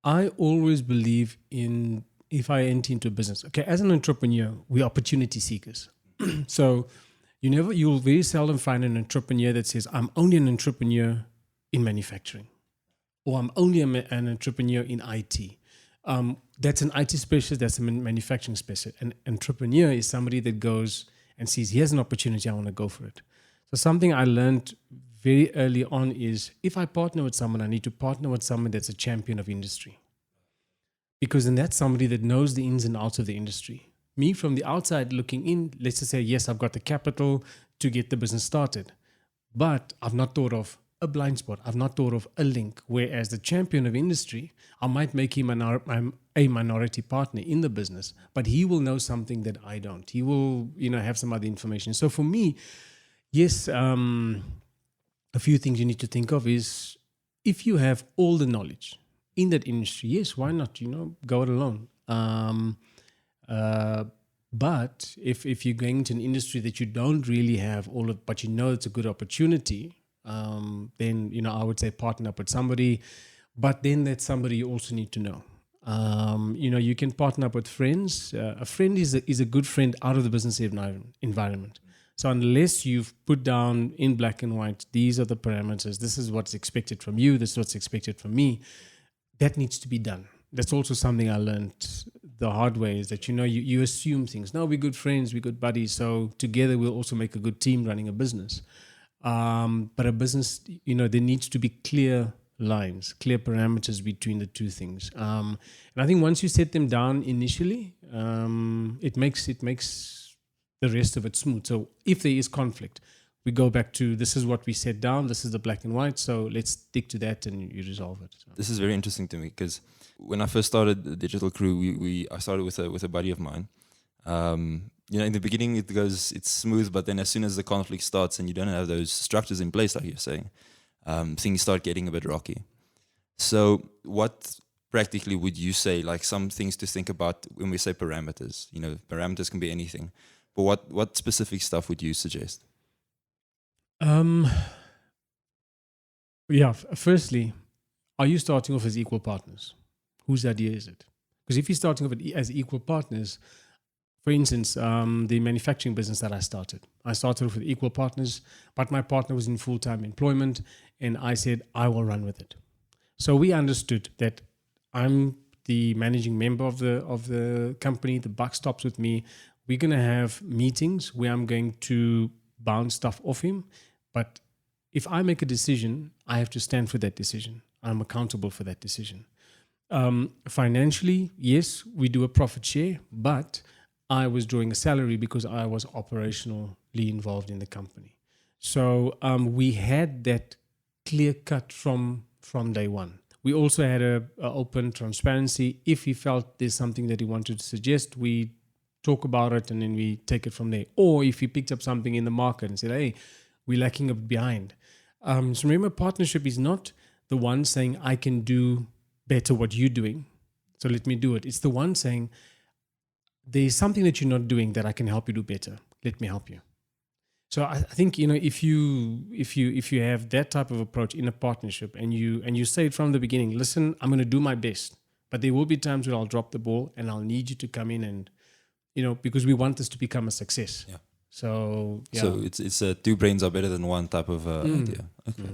I always believe in, if I enter into a business, okay, as an entrepreneur, we're opportunity seekers. So you'll very seldom find an entrepreneur that says, I'm only an entrepreneur in manufacturing, or I'm only an entrepreneur in IT. That's an IT specialist, that's a manufacturing specialist. An entrepreneur is somebody that goes and sees, here's an opportunity, I want to go for it. So something I learned very early on is, if I partner with someone, I need to partner with someone that's a champion of industry. Because then that's somebody that knows the ins and outs of the industry. Me, from the outside looking in, let's just say, yes, I've got the capital to get the business started, but I've not thought of a blind spot. I've not thought of a link. Whereas the champion of industry, I might make him a minority partner in the business, but he will know something that I don't. He will, have some other information. So for me, yes, a few things you need to think of is, if you have all the knowledge in that industry, yes, why not, go it alone. But if you're going to an industry that you don't really have all of, but it's a good opportunity, then, I would say partner up with somebody, but then that somebody you also need to know. You can partner up with friends. A friend is a good friend out of the business environment. So unless you've put down in black and white, these are the parameters, this is what's expected from you, this is what's expected from me, that needs to be done. That's also something I learned the hard way, is that, you assume things. No, we're good friends, we're good buddies, so together we'll also make a good team running a business. But a business, there needs to be clear lines, clear parameters between the two things. And I think once you set them down initially, it makes the rest of it smooth. So if there is conflict, we go back to, this is what we set down, this is the black and white, so let's stick to that and you resolve it. So. This is very interesting to me, because when I first started DigitalCroow, I started with a buddy of mine. In the beginning it's smooth, but then as soon as the conflict starts and you don't have those structures in place, like you're saying, things start getting a bit rocky. So what practically would you say, like some things to think about when we say parameters? Parameters can be anything, but what specific stuff would you suggest? Firstly, are you starting off as equal partners? Whose idea is it? Because if you're starting off as equal partners, for instance, the manufacturing business that I started off with equal partners, but my partner was in full-time employment, and I said, I will run with it. So we understood that I'm the managing member of the company, the buck stops with me. We're going to have meetings where I'm going to bounce stuff off him, but if I make a decision, I have to stand for that decision. I'm accountable for that decision. Financially, yes, we do a profit share, but I was drawing a salary because I was operationally involved in the company. So we had that clear cut from day one. We also had a open transparency. If he felt there's something that he wanted to suggest, we talk about it and then we take it from there. Or if he picked up something in the market and said, hey, we're lacking a bit behind. So remember, partnership is not the one saying, I can do better what you're doing, so let me do it. It's the one saying, there's something that you're not doing that I can help you do better. Let me help you. So I think, if you have that type of approach in a partnership and you say it from the beginning, listen, I'm going to do my best, but there will be times where I'll drop the ball and I'll need you to come in and, because we want this to become a success. Yeah. So, yeah. So it's two brains are better than one type of idea. Okay.